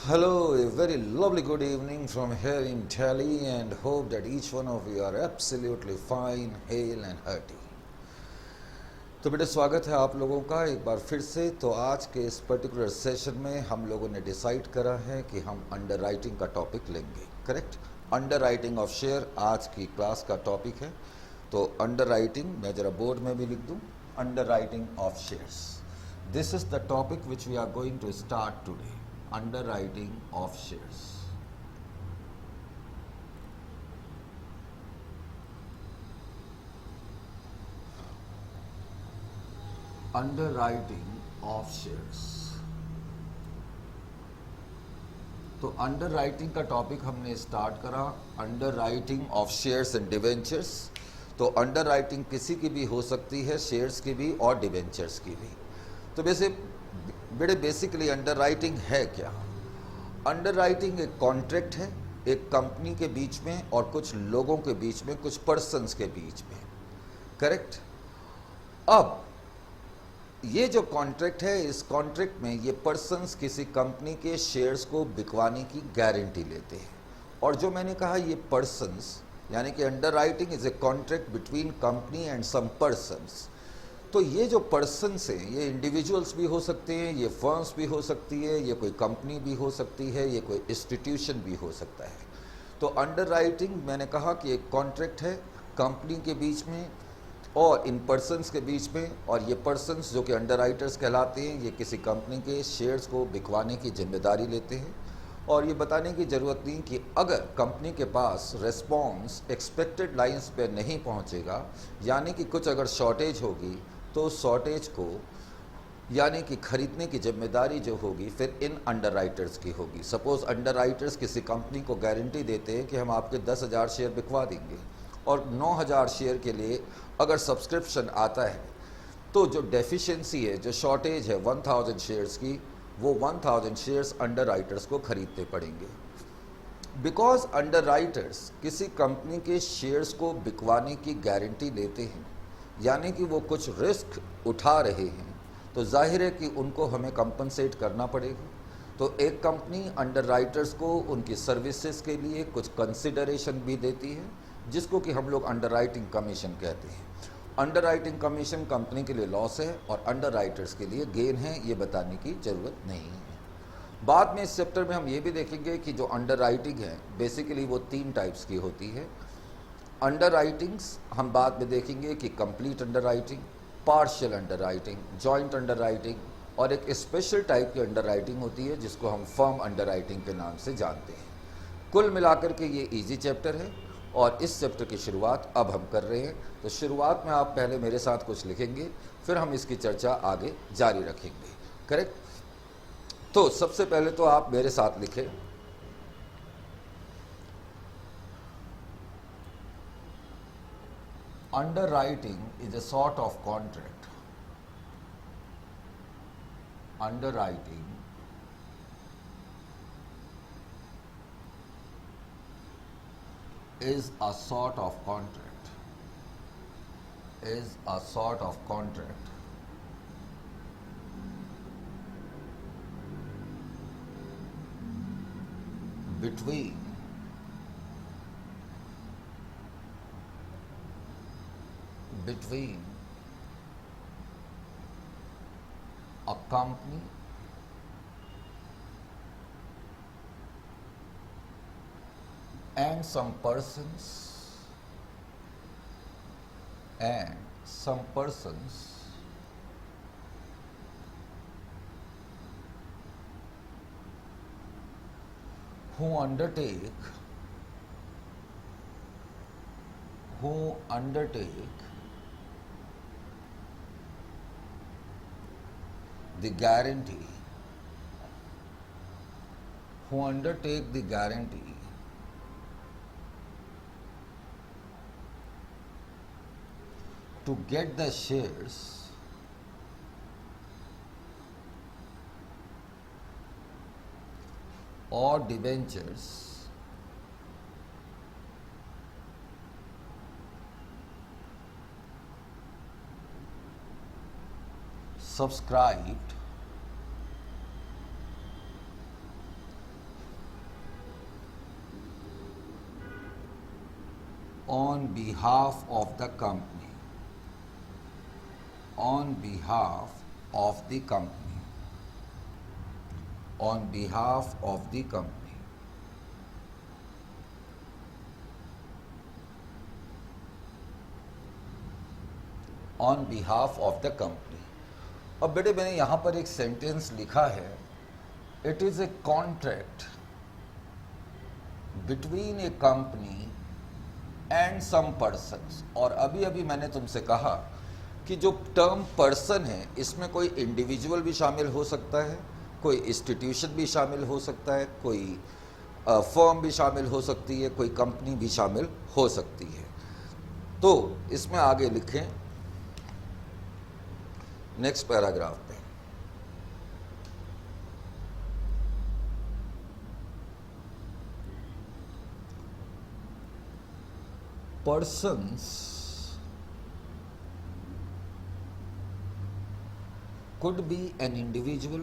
Hello, a very lovely good evening from here in Delhi, and hope that each one of you are absolutely fine, hale and hearty. तो बेटे स्वागत है आप लोगों का एक बार फिर से। तो आज के इस पर्टिकुलर सेशन में हम लोगों ने डिसाइड करा है कि हम अंडर राइटिंग का टॉपिक लेंगे। Correct, under writing of share आज की क्लास का टॉपिक है। तो अंडर राइटिंग मैं जरा बोर्ड में भी लिख दूं, underwriting of shares. This is the topic which we are going to start today, underwriting of shares. Underwriting of shares. तो अंडर राइटिंग का टॉपिक हमने स्टार्ट करा, underwriting of shares and debentures. तो underwriting किसी की भी हो सकती है, शेयर्स की भी और डिवेंचर्स की भी। तो बेटे बेसिकली अंडर राइटिंग है क्या? अंडर राइटिंग एक कॉन्ट्रैक्ट है एक कंपनी के बीच में और कुछ लोगों के बीच में, कुछ पर्सन्स के बीच में। करेक्ट। अब ये जो कॉन्ट्रैक्ट है, इस कॉन्ट्रैक्ट में ये पर्सन्स किसी कंपनी के शेयर्स को बिकवाने की गारंटी लेते हैं। और जो मैंने कहा ये पर्सन्स, यानी कि underwriting is a contract between company and some persons. तो ये जो पर्सन्स हैं, ये इंडिविजुअल्स भी हो सकते हैं, ये फर्म्स भी हो सकती है, ये कोई कंपनी भी हो सकती है, ये कोई इंस्टीट्यूशन भी हो सकता है। तो अंडर राइटिंग मैंने कहा कि एक कॉन्ट्रैक्ट है कंपनी के बीच में और इन पर्सन्स के बीच में, और ये पर्सन्स जो कि अंडर राइटर्स कहलाते हैं, ये किसी कंपनी के शेयर्स को बिकवाने की जिम्मेदारी लेते हैं। और ये बताने की ज़रूरत नहीं कि अगर कंपनी के पास रेस्पॉन्स एक्सपेक्टेड लाइंस पे नहीं पहुंचेगा, यानी कि कुछ अगर शॉर्टेज होगी, तो शॉर्टेज को यानी कि खरीदने की जिम्मेदारी जो होगी फिर इन अंडर राइटर्स की होगी। सपोज अंडर राइटर्स किसी कंपनी को गारंटी देते हैं कि हम आपके 10,000 शेयर बिकवा देंगे, और 9,000 शेयर के लिए अगर सब्सक्रिप्शन आता है, तो जो डेफिशिएंसी है, जो शॉर्टेज है 1,000 शेयर्स की, वो 1,000 शेयर्स अंडर राइटर्स को खरीदने पड़ेंगे। बिकॉज अंडर राइटर्स किसी कंपनी के शेयर्स को बिकवाने की गारंटी लेते हैं, यानी कि वो कुछ रिस्क उठा रहे हैं, तो जाहिर है कि उनको हमें कंपनसेट करना पड़ेगा। तो एक कंपनी अंडर राइटर्स को उनकी सर्विसेज के लिए कुछ कंसिडरेशन भी देती है, जिसको कि हम लोग अंडर राइटिंग कमीशन कहते हैं। अंडर राइटिंग कमीशन कंपनी के लिए लॉस है और अंडर राइटर्स के लिए गेन है, ये बताने की ज़रूरत नहीं है। बाद में इस चैप्टर में हम ये भी देखेंगे कि जो अंडर राइटिंग है बेसिकली वो 3 टाइप्स की होती है। अंडर राइटिंग्स हम बाद में देखेंगे कि complete under writing, partial under writing, joint under writing, और एक स्पेशल टाइप की अंडर राइटिंग होती है जिसको हम फर्म अंडर राइटिंग के नाम से जानते हैं। कुल मिलाकर के ये इजी चैप्टर है और इस चैप्टर की शुरुआत अब हम कर रहे हैं। तो शुरुआत में आप पहले मेरे साथ कुछ लिखेंगे, फिर हम इसकी चर्चा आगे जारी रखेंगे। करेक्ट। तो सबसे पहले तो आप मेरे साथ लिखें, underwriting is a sort of contract. Underwriting is a sort of contract. Is a sort of contract between a company and some persons who undertake the guarantee to get the shares or debentures subscribed on behalf of the company, on behalf of the company, on behalf of the company, on behalf of the company. अब बेटे मैंने यहाँ पर एक sentence लिखा है, it is a contract between a company and some persons. और अभी अभी मैंने तुमसे कहा कि जो टर्म पर्सन है इसमें कोई इंडिविजुअल भी शामिल हो सकता है, कोई इंस्टीट्यूशन भी शामिल हो सकता है, कोई फर्म भी शामिल हो सकती है, कोई कंपनी भी शामिल हो सकती है। तो इसमें आगे लिखें नेक्स्ट पैराग्राफ पे, persons could be an individual,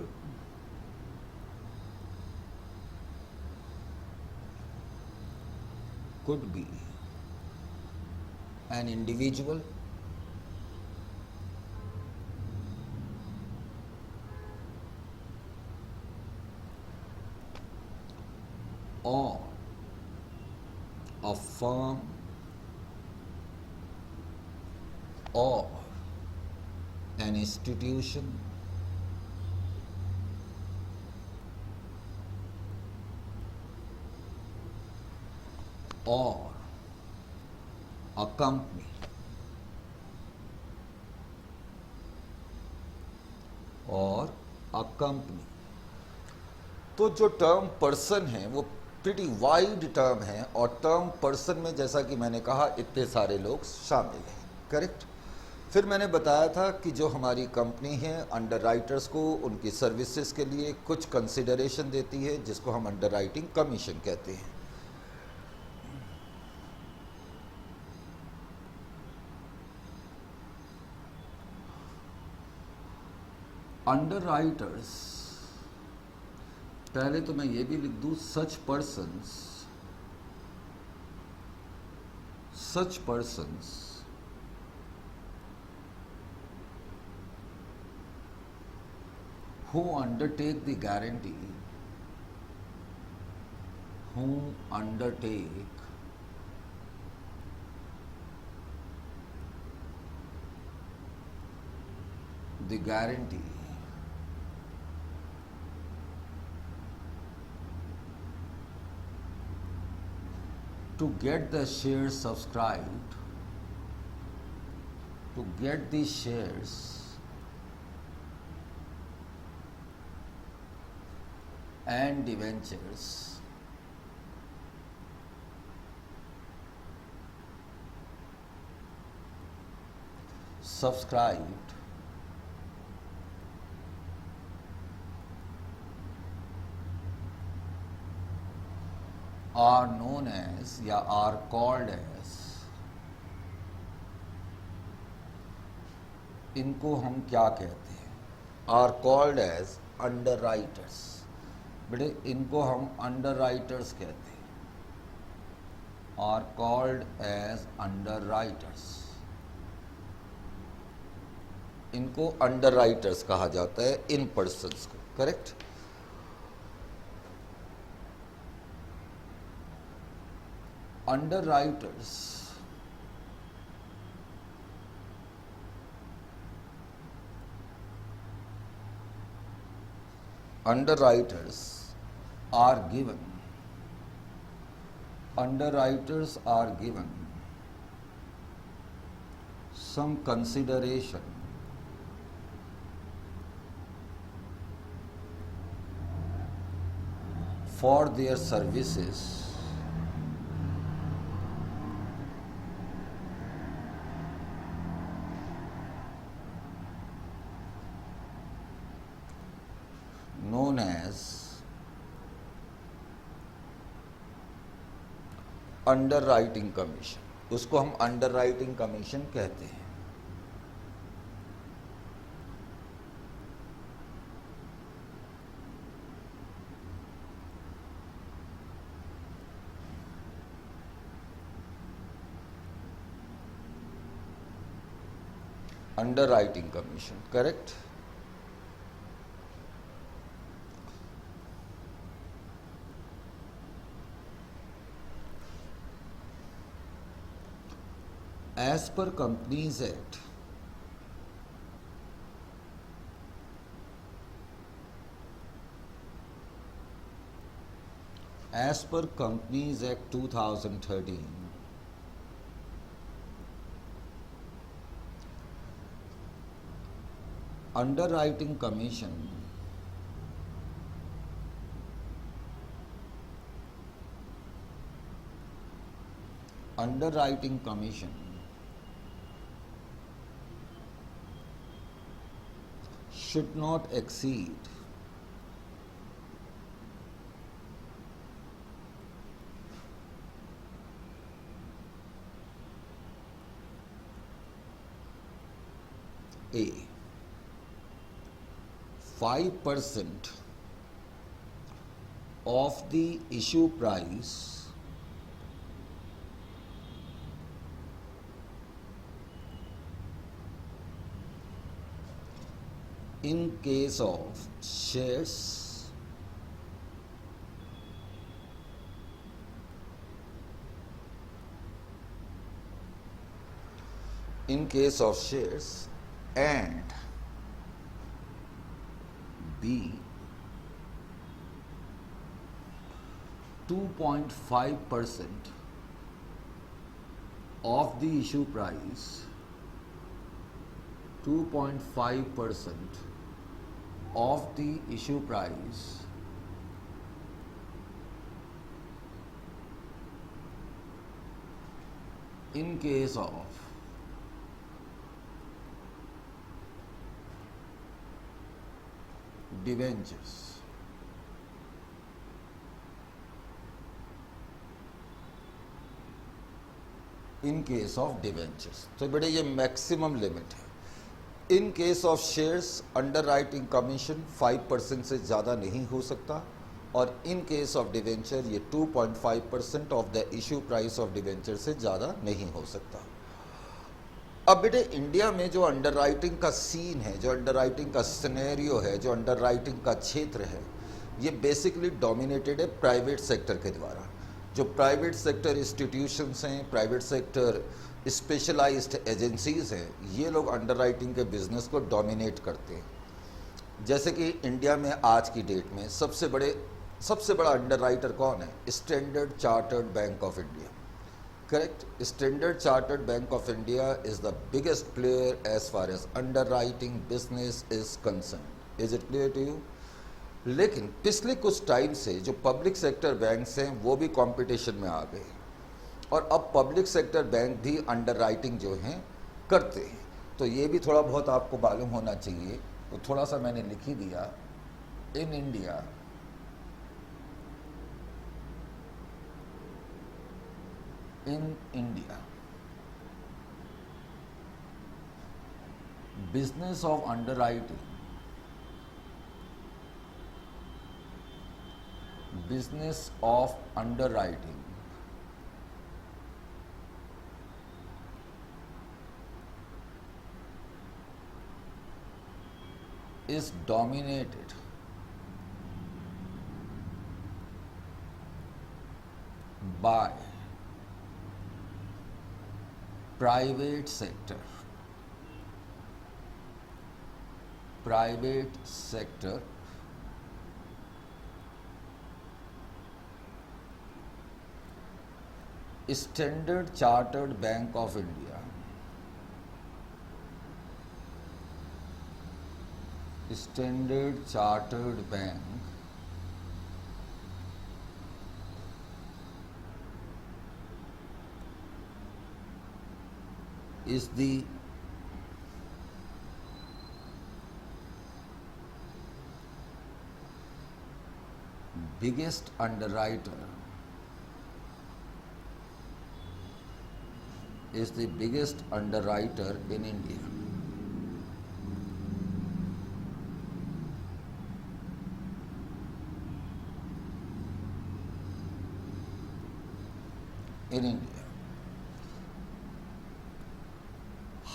could be an individual, or a firm, or an institution, or a company, और a company। तो जो टर्म पर्सन है वो प्रिटी वाइड टर्म है, और टर्म पर्सन में जैसा कि मैंने कहा इतने सारे लोग शामिल हैं, करेक्ट। फिर मैंने बताया था कि जो हमारी कंपनी है अंडर राइटर्स को उनकी सर्विसेज के लिए कुछ कंसिडरेशन देती है, जिसको हम अंडर राइटिंग कमीशन कहते हैं। अंडर राइटर्स, पहले तो मैं ये भी लिख दूं, such persons who undertake the guarantee, who undertake the guarantee to get the shares subscribed, to get the shares and debentures subscribed are known as या are called as, इनको हम क्या कहते हैं, are called as underwriters। बेटे इनको हम underwriters कहते हैं, आर कॉल्ड एज अंडरराइटर्स। इनको अंडरराइटर्स कहा जाता है, इन पर्सन्स को, correct. Underwriters are given, underwriters are given some consideration for their services known as underwriting commission. उसको हम अंडरराइटिंग कमीशन कहते हैं। underwriting commission, correct? As per Companies Act, as per Companies Act 2013, underwriting commission should not exceed A 5% of the issue price in case of shares and B 2.5% of the issue price, 2.5% of the issue price in case of debentures. In case of debentures, तो बेटे ये maximum limit है। In case of shares under writing commission 5% से ज़्यादा नहीं हो सकता, और इन केस ऑफ डिवेंचर ये 2.5% of the issue price of debenture से ज़्यादा नहीं हो सकता। अब बेटे इंडिया में जो अंडर राइटिंग का सीन है, जो अंडर राइटिंग का सिनेरियो है, जो अंडर राइटिंग का क्षेत्र है, ये बेसिकली डोमिनेटेड है प्राइवेट सेक्टर के द्वारा। जो प्राइवेट सेक्टर इंस्टीट्यूशंस हैं, प्राइवेट सेक्टर स्पेशलाइज्ड एजेंसीज हैं, ये लोग अंडर राइटिंग के बिजनेस को डोमिनेट करते हैं। जैसे कि इंडिया में आज की डेट में सबसे बड़ा अंडर राइटर कौन है? Standard chartered bank of India, correct? Standard Chartered Bank of India is the biggest player as far as underwriting business is concerned. Is it clear to you? लेकिन पिछले कुछ टाइम से जो पब्लिक सेक्टर बैंक्स हैं वो भी competition में आ गए, और अब पब्लिक सेक्टर बैंक भी अंडरराइटिंग जो हैं करते हैं। तो ये भी थोड़ा बहुत आपको मालूम होना चाहिए, तो थोड़ा सा मैंने लिख ही दिया। In India business of underwriting is dominated by private sector Standard Chartered Bank of India is the biggest underwriter in India.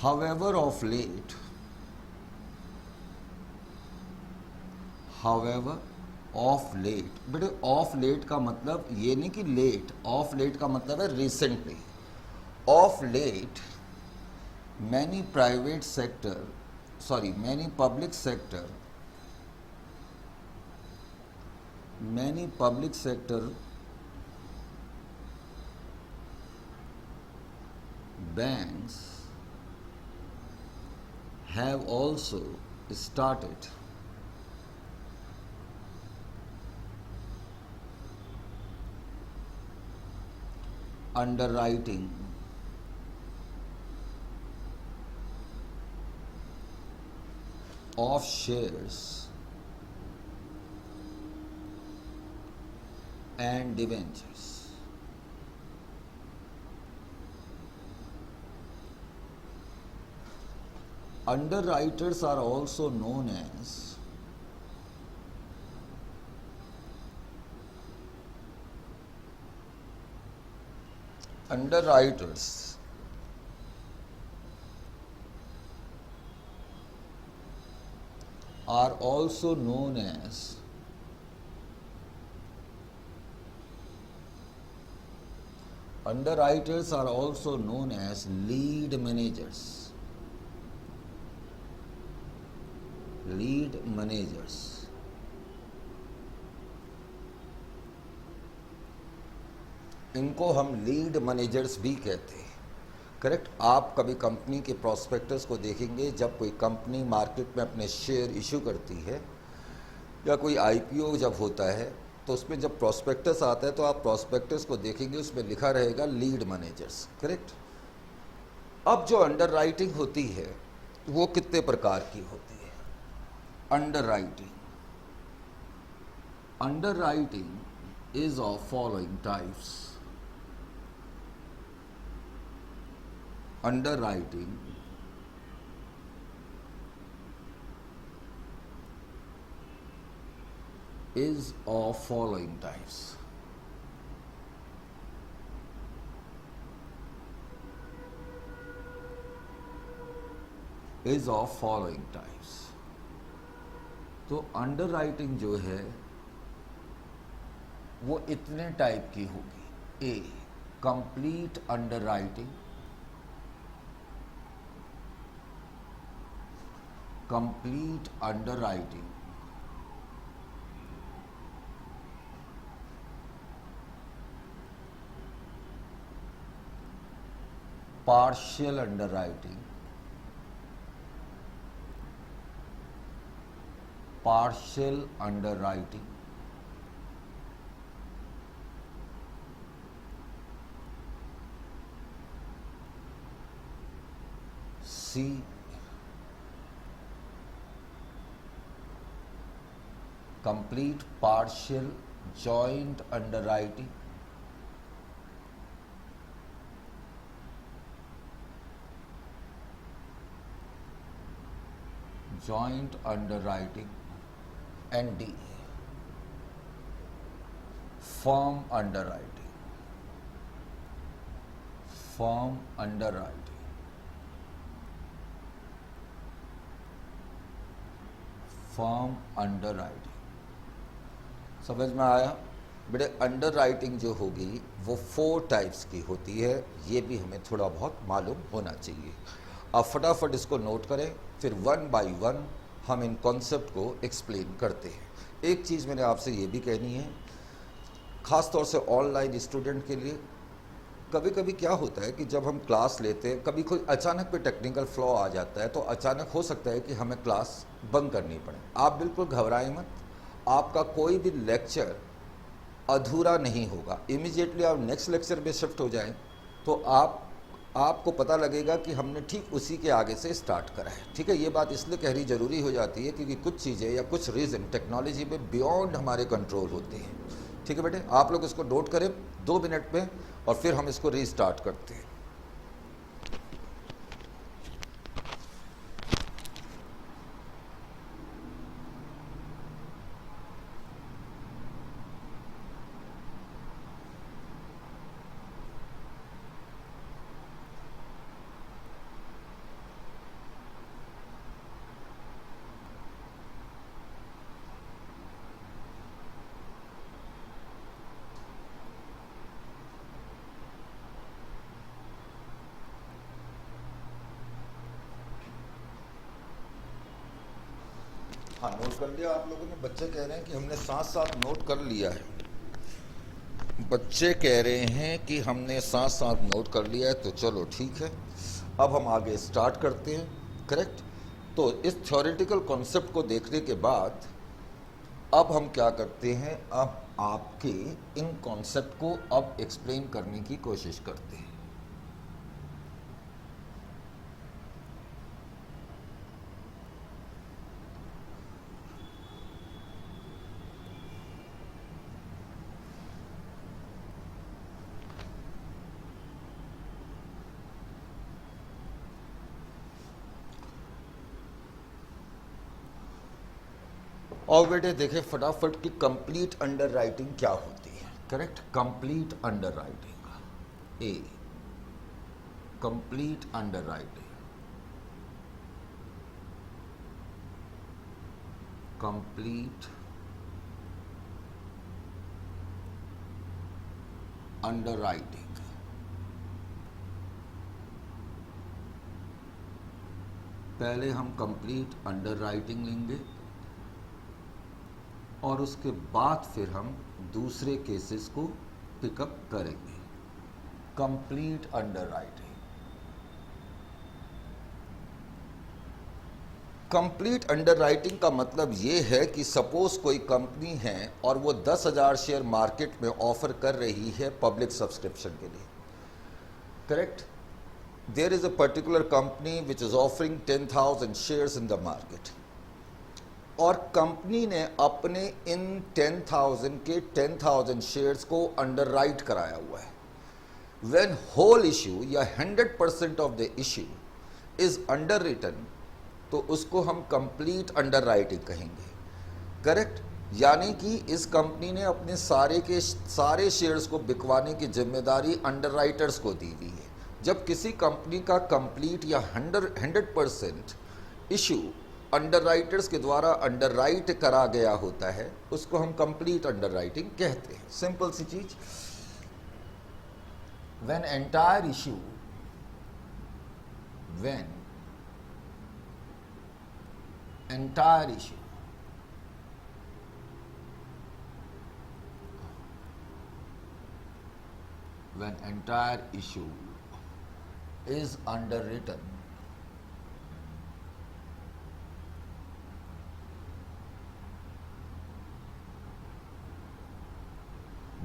however of late, however of late, बेटे ऑफ लेट का मतलब ये नहीं कि लेट, ऑफ लेट का मतलब है recently. Of late many private sector, sorry many public sector, many public sector banks have also started underwriting of shares and debentures. Underwriters are also known as underwriters are also known as underwriters are also known as lead managers. Lead managers. इनको हम lead managers भी कहते हैं, correct. आप कभी company के prospectus को देखेंगे, जब कोई कंपनी मार्केट में अपने शेयर इशू करती है या कोई आईपीओ जब होता है, तो उसमें जब प्रोस्पेक्टस आता है तो आप प्रोस्पेक्टस को देखेंगे, उसमें लिखा रहेगा लीड मैनेजर्स, करेक्ट। अब जो अंडरराइटिंग होती है वो कितने प्रकार की होती है? Underwriting. Underwriting is of following types. Underwriting is of following types. Is of following types. तो अंडरराइटिंग जो है वो इतने टाइप की होगी। A, complete underwriting, complete underwriting, partial underwriting, partial underwriting, C, complete partial joint underwriting, joint underwriting, and D, firm underwriting, firm underwriting, firm underwriting। समझ में आया बेटे? अंडरराइटिंग जो होगी वो 4 टाइप्स की होती है, ये भी हमें थोड़ा बहुत मालूम होना चाहिए। आप फटाफट इसको नोट करें, फिर 1 बाय 1 हम इन कॉन्सेप्ट को एक्सप्लेन करते हैं। एक चीज़ मैंने आपसे ये भी कहनी है, ख़ास तौर से ऑनलाइन स्टूडेंट के लिए, कभी कभी क्या होता है कि जब हम क्लास लेते हैं, कभी कोई अचानक पे टेक्निकल फ्लॉ आ जाता है, तो अचानक हो सकता है कि हमें क्लास बंद करनी पड़े। आप बिल्कुल घबराएं मत, आपका कोई भी लेक्चर अधूरा नहीं होगा। इमीडिएटली आप नेक्स्ट लेक्चर में शिफ्ट हो जाएं तो आपको पता लगेगा कि हमने ठीक उसी के आगे से स्टार्ट करा है। ठीक है, ये बात इसलिए कहनी ज़रूरी हो जाती है क्योंकि कुछ चीज़ें या कुछ रीज़न टेक्नोलॉजी में बियॉन्ड हमारे कंट्रोल होते हैं। ठीक है बेटे, आप लोग इसको नोट करें 2 मिनट में और फिर हम इसको रीस्टार्ट करते हैं। हाँ, नोट कर लिया आप लोगों ने? बच्चे कह रहे हैं कि हमने साथ साथ नोट कर लिया है। बच्चे कह रहे हैं कि हमने साथ साथ नोट कर लिया है, तो चलो ठीक है, अब हम आगे स्टार्ट करते हैं। करेक्ट। तो इस थ्योरेटिकल कॉन्सेप्ट को देखने के बाद अब हम क्या करते हैं, अब आपके इन कॉन्सेप्ट को अब एक्सप्लेन करने की कोशिश करते हैं। और बेटे देखें फटाफट कि कंप्लीट अंडर राइटिंग क्या होती है। Correct. Complete under writing, A complete under writing, complete under writing. पहले हम कंप्लीट अंडर राइटिंग लेंगे और उसके बाद फिर हम दूसरे केसेस को पिकअप करेंगे। Complete under writing. Complete under writing का मतलब ये है कि सपोज कोई कंपनी है और वो 10,000 शेयर मार्केट में ऑफर कर रही है पब्लिक सब्सक्रिप्शन के लिए। Correct. There is a particular company which is offering 10,000 shares in the market, और कंपनी ने अपने इन 10,000 के 10,000 शेयर्स को अंडरराइट कराया हुआ है। व्हेन होल इश्यू या 100% of the issue is under written, तो उसको हम कंप्लीट अंडर राइटिंग कहेंगे। करेक्ट। यानी कि इस कंपनी ने अपने सारे के सारे शेयर्स को बिकवाने की जिम्मेदारी अंडर राइटर्स को दी हुई है। जब किसी कंपनी का कंप्लीट या 100% इश्यू अंडर राइटर्स के द्वारा अंडर राइट करा गया होता है, उसको हम कंप्लीट अंडर राइटिंग कहते हैं। सिंपल सी चीज। When entire issue, when entire issue when entire issue is underwritten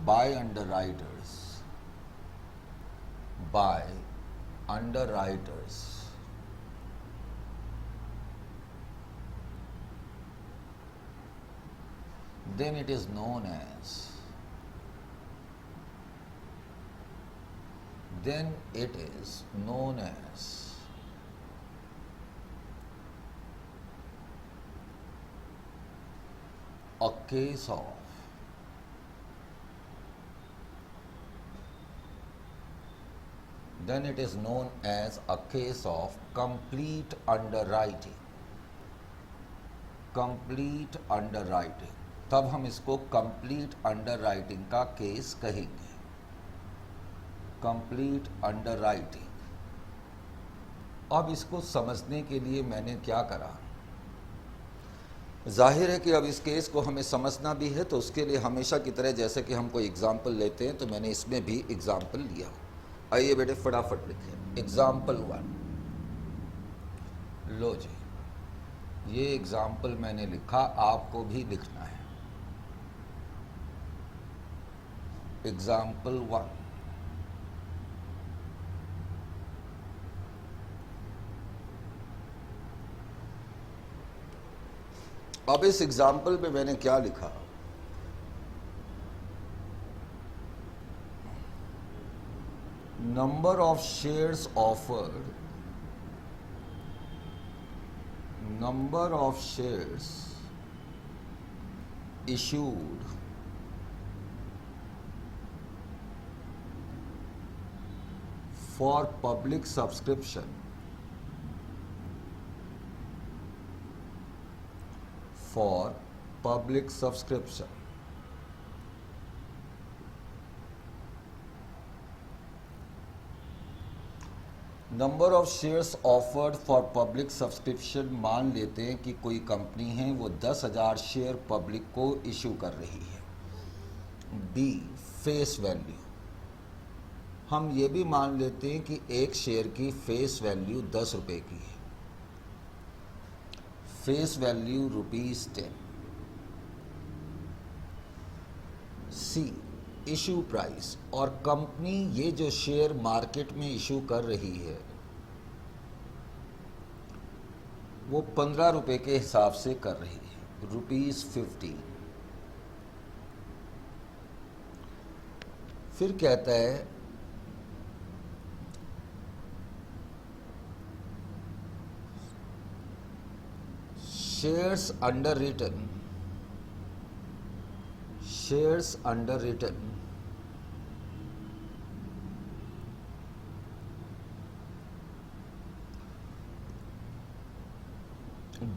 by underwriters, then it is known as a case of complete underwriting. Complete under writing, तब हम इसको कंप्लीट अंडर राइटिंग का case कहेंगे। Complete under writing. अब इसको समझने के लिए मैंने क्या करा, जाहिर है कि अब इस केस को हमें समझना भी है, तो उसके लिए हमेशा की तरह जैसे कि हम कोई एग्जाम्पल लेते हैं, तो मैंने इसमें भी एग्जाम्पल लिया। आइए बेटे फटाफट लिखें। एग्जाम्पल 1, लो जी, ये एग्जाम्पल मैंने लिखा, आपको भी लिखना है। एग्जाम्पल 1, अब इस एग्जाम्पल में मैंने क्या लिखा, number of shares offered, number of shares issued for public subscription number of shares offered for public subscription, मान लेते हैं कि कोई कंपनी है वो 10,000 शेयर पब्लिक को इशू कर रही है। बी, फेस वैल्यू, हम ये भी मान लेते हैं कि एक शेयर की फेस वैल्यू 10 रुपये की है, फेस वैल्यू ₹10। सी, इशू प्राइस, और कंपनी ये जो शेयर मार्केट में इशू कर रही है वो 15 रुपये के हिसाब से कर रही है, ₹50। फिर कहता है shares under written, shares under written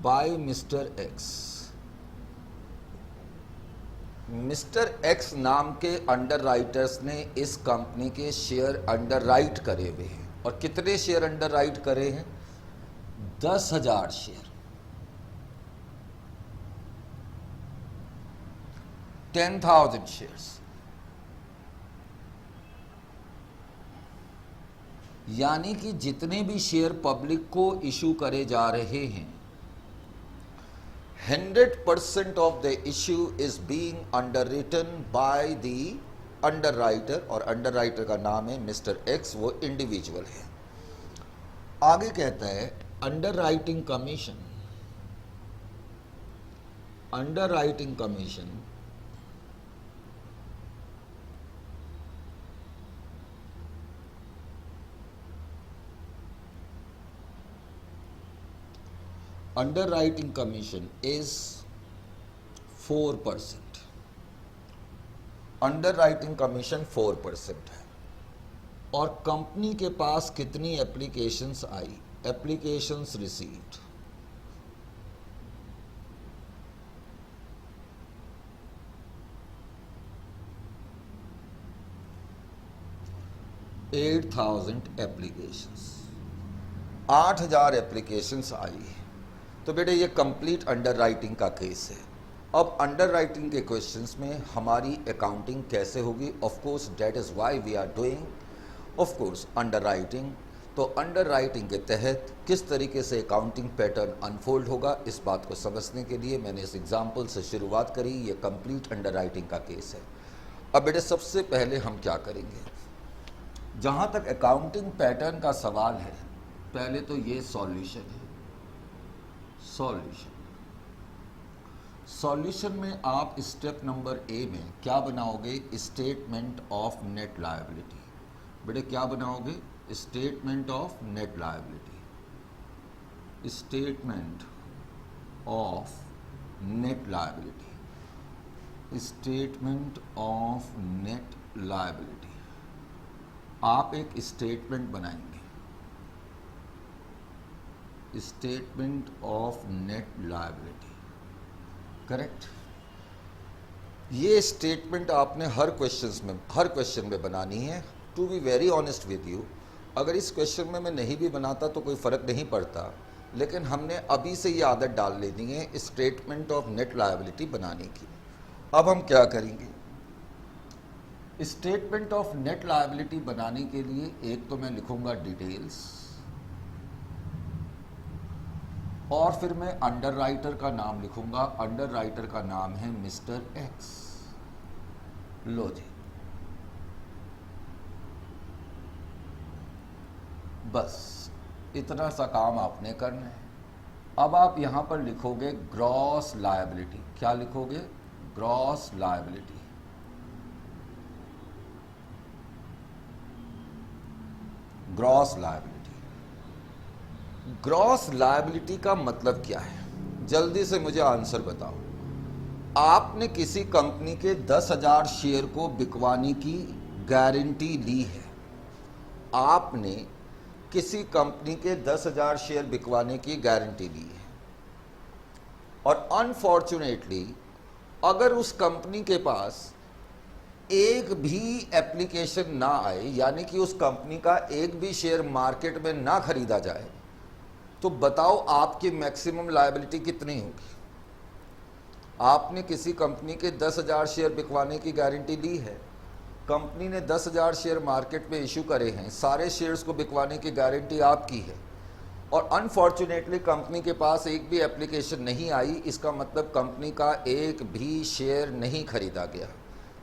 by mister X. Mister X नाम के अंडर राइटर्स ने इस कंपनी के शेयर अंडर राइट करे हुए हैं, और कितने शेयर अंडर राइट करे हैं? 10,000 शेयर, 10,000 शेयर्स। यानी कि जितने भी शेयर पब्लिक को इशू करे जा रहे हैं, 100% of the issue is being underwritten by the underwriter, और अंडरराइटर का नाम है मिस्टर एक्स, वो इंडिविजुअल है। आगे कहता है underwriting commission, underwriting commission underwriting commission is 4%, underwriting commission 4% है। और कंपनी के पास कितनी एप्लीकेशंस आई? एप्लीकेशंस रिसीव्ड, $8,000 एप्लीकेशंस, 8,000 एप्लीकेशंस आई है। तो बेटे ये कंप्लीट अंडरराइटिंग का केस है। अब अंडरराइटिंग के क्वेश्चंस में हमारी अकाउंटिंग कैसे होगी? Of course that is why we are doing of course underwriting. तो अंडरराइटिंग के तहत किस तरीके से अकाउंटिंग पैटर्न अनफोल्ड होगा, इस बात को समझने के लिए मैंने इस एग्जाम्पल से शुरुआत करी। ये कंप्लीट अंडरराइटिंग का केस है। अब बेटे सबसे पहले हम क्या करेंगे, जहाँ तक अकाउंटिंग पैटर्न का सवाल है, पहले तो ये सॉल्यूशन है। सॉल्यूशन में आप स्टेप नंबर ए में क्या बनाओगे? Statement of net liability. बेटे क्या बनाओगे? Statement of net liability, statement of net liability, statement of net liability. आप एक स्टेटमेंट बनाएंगे, statement of net liability, correct. ये स्टेटमेंट आपने हर क्वेश्चन में बनानी है। To be very honest with you, अगर इस क्वेश्चन में मैं नहीं भी बनाता तो कोई फ़र्क नहीं पड़ता, लेकिन हमने अभी से ये आदत डाल लेनी है स्टेटमेंट ऑफ नेट लायबिलिटी बनाने की। अब हम क्या करेंगे? स्टेटमेंट ऑफ नेट लायबिलिटी बनाने के लिए एक तो मैं लिखूंगा डिटेल्स, और फिर मैं अंडरराइटर का नाम लिखूंगा। अंडरराइटर का नाम है मिस्टर एक्स। लो जी, बस इतना सा काम आपने करना है। अब आप यहां पर लिखोगे ग्रॉस लायबिलिटी। क्या लिखोगे? Gross liability. Gross liability. Gross liability का मतलब क्या है? जल्दी से मुझे आंसर बताओ। आपने किसी कंपनी के 10,000 शेयर को बिकवाने की गारंटी ली है। आपने किसी कंपनी के 10,000 शेयर बिकवाने की गारंटी ली है, और अनफॉर्चुनेटली अगर उस कंपनी के पास एक भी एप्लीकेशन ना आए, यानी कि उस कंपनी का एक भी शेयर मार्केट में ना खरीदा जाए, तो बताओ आपकी मैक्सिमम लायबिलिटी कितनी होगी। आपने किसी कंपनी के 10,000 शेयर बिकवाने की गारंटी ली है, कंपनी ने 10,000 शेयर मार्केट में इशू करे हैं, सारे शेयर्स को बिकवाने की गारंटी आपकी है, और अनफॉर्चुनेटली कंपनी के पास एक भी एप्लीकेशन नहीं आई, इसका मतलब कंपनी का एक भी शेयर नहीं खरीदा गया।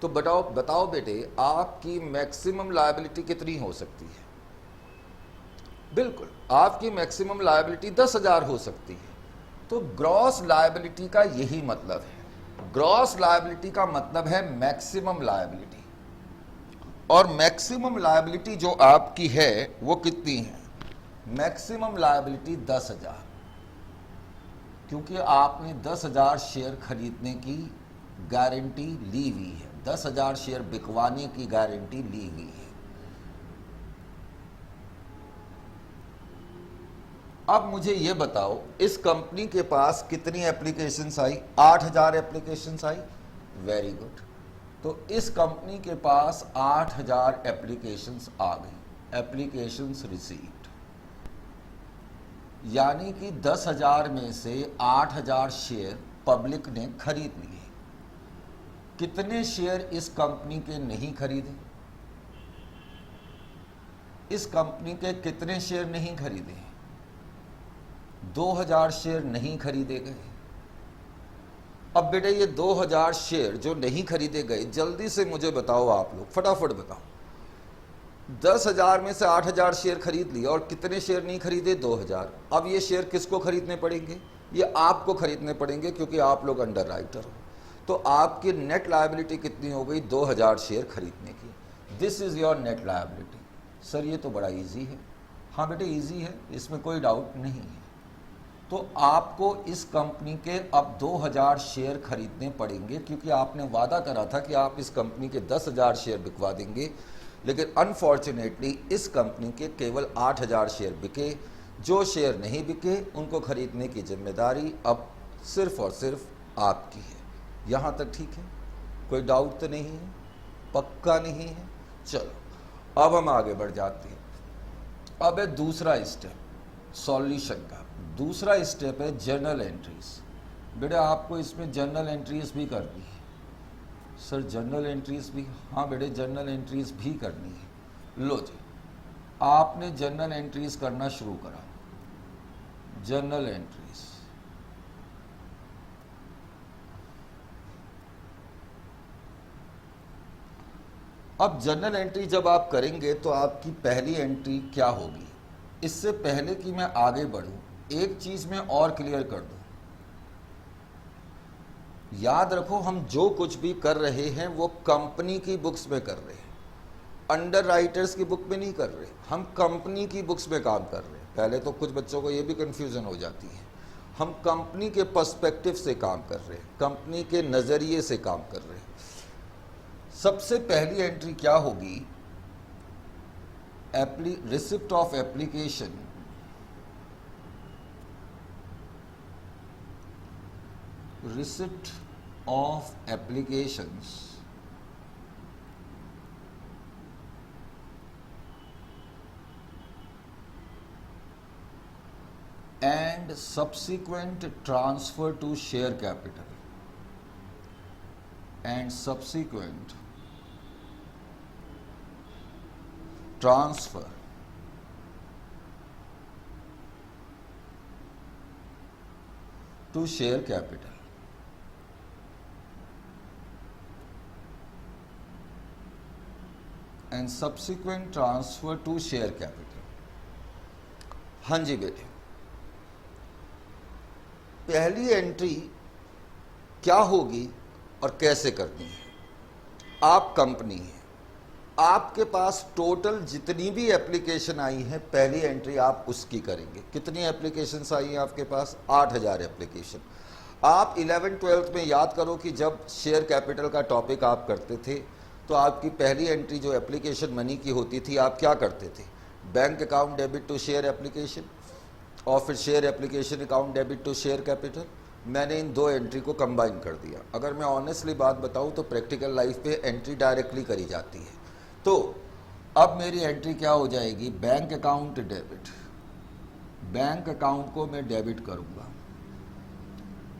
तो बताओ बेटे, आपकी मैक्सिमम लायबिलिटी कितनी हो सकती है। बिल्कुल, आपकी मैक्सिमम लायबिलिटी 10,000 हो सकती है। तो ग्रॉस लायबिलिटी का यही मतलब है। ग्रॉस लायबिलिटी का मतलब है मैक्सिमम लायबिलिटी, और मैक्सिमम लायबिलिटी जो आपकी है वो कितनी है। मैक्सिमम लायबिलिटी 10,000, क्योंकि आपने 10,000 शेयर खरीदने की गारंटी ली हुई है, 10,000 शेयर बिकवाने की गारंटी ली हुई है। अब मुझे ये बताओ, इस कंपनी के पास कितनी एप्लीकेशंस आई। 8,000 एप्लीकेशंस आई। Very good. तो इस कंपनी के पास 8,000 एप्लीकेशंस आ गई, एप्लीकेशंस रिसीव्ड, यानी कि 10,000 में से 8,000 शेयर पब्लिक ने खरीद लिए। कितने शेयर इस कंपनी के नहीं खरीदे। इस कंपनी के कितने शेयर नहीं खरीदे। 2,000 शेयर नहीं खरीदे गए। अब बेटे ये 2,000 शेयर जो नहीं खरीदे गए, जल्दी से मुझे बताओ, आप लोग फटाफट बताओ। 10,000 में से 8,000 शेयर खरीद लिए, और कितने शेयर नहीं खरीदे। 2,000। अब ये शेयर किसको खरीदने पड़ेंगे। ये आपको खरीदने पड़ेंगे, क्योंकि आप लोग अंडर राइटर हो। तो आपकी नेट लायबिलिटी कितनी हो गई। 2,000 शेयर खरीदने की। This is your net liability. Sir ये तो बड़ा इजी है। हाँ बेटे इजी है, इसमें कोई डाउट नहीं है। तो आपको इस कंपनी के अब 2,000 शेयर खरीदने पड़ेंगे, क्योंकि आपने वादा करा था कि आप इस कंपनी के 10,000 शेयर बिकवा देंगे, लेकिन अनफॉर्चुनेटली इस कंपनी के केवल 8,000 शेयर बिके। जो शेयर नहीं बिके उनको खरीदने की जिम्मेदारी अब सिर्फ और सिर्फ आपकी है। यहाँ तक ठीक है, कोई डाउट तो नहीं है, पक्का नहीं है। चलो अब हम आगे बढ़ जाते हैं। अब है दूसरा स्टेप सॉल्यूशन का। दूसरा स्टेप है जर्नल एंट्रीज। बेटा आपको इसमें जर्नल एंट्रीज भी करनी है। सर जर्नल एंट्रीज भी। हाँ बेटे जर्नल एंट्रीज भी करनी है। लो जी, आपने जर्नल एंट्रीज करना शुरू करा। जर्नल एंट्रीज, अब जर्नल एंट्री जब आप करेंगे तो आपकी पहली एंट्री क्या होगी। इससे पहले कि मैं आगे बढ़ूं, एक चीज मैं और क्लियर कर दूं। याद रखो, हम जो कुछ भी कर रहे हैं वो कंपनी की बुक्स में कर रहे हैं, अंडर राइटर्स की बुक में नहीं कर रहे। हम कंपनी की बुक्स में काम कर रहे हैं। पहले तो कुछ बच्चों को ये भी कंफ्यूजन हो जाती है। हम कंपनी के पर्सपेक्टिव से काम कर रहे हैं, कंपनी के नज़रिए से काम कर रहे हैं। सबसे पहली एंट्री क्या होगी। Receipt of application, receipt of applications and subsequent transfer to share capital and subsequent transfer to share capital and subsequent transfer to share capital. हाँ जी बेटे, पहली एंट्री क्या होगी और कैसे करनी है। आप कंपनी है, आपके पास टोटल जितनी भी एप्लीकेशन आई है, पहली एंट्री आप उसकी करेंगे। कितनी एप्लीकेशंस आई हैं आपके पास। 8,000 एप्लीकेशन। आप 11th-12th में याद करो कि जब शेयर कैपिटल का टॉपिक आप करते थे तो आपकी पहली एंट्री जो एप्लीकेशन मनी की होती थी, आप क्या करते थे। Bank account debit to share application, और फिर share application account debit to share capital. मैंने इन दो एंट्री को कंबाइन कर दिया। अगर मैं ऑनेस्टली बात बताऊं तो प्रैक्टिकल लाइफ पे एंट्री डायरेक्टली करी जाती है। तो अब मेरी एंट्री क्या हो जाएगी, bank account debit, bank account को मैं डेबिट करूंगा।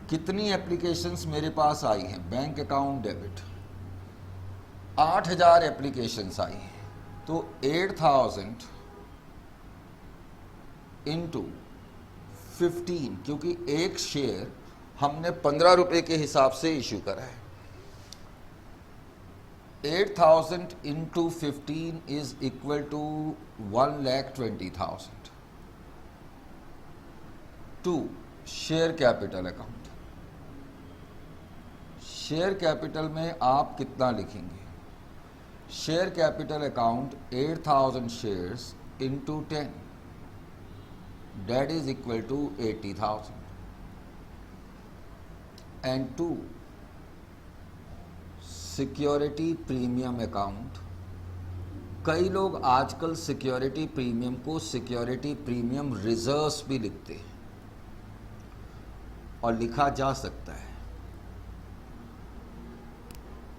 कितनी एप्लीकेशंस मेरे पास आई हैं, बैंक अकाउंट डेबिट 8000 एप्लीकेशंस आई हैं, तो 8000 इंटू 15, क्योंकि एक शेयर हमने 15 रुपए के हिसाब से इशू करा है। 8000 into 15 is equal to 1,20,000 to share capital account. Share capital में आप कितना लिखेंगे, share capital account 8000 shares into 10 that is equal to 80,000 and 2 security premium account. कई लोग आजकल सिक्योरिटी प्रीमियम को सिक्योरिटी प्रीमियम रिजर्व्स भी लिखते हैं, और लिखा जा सकता है।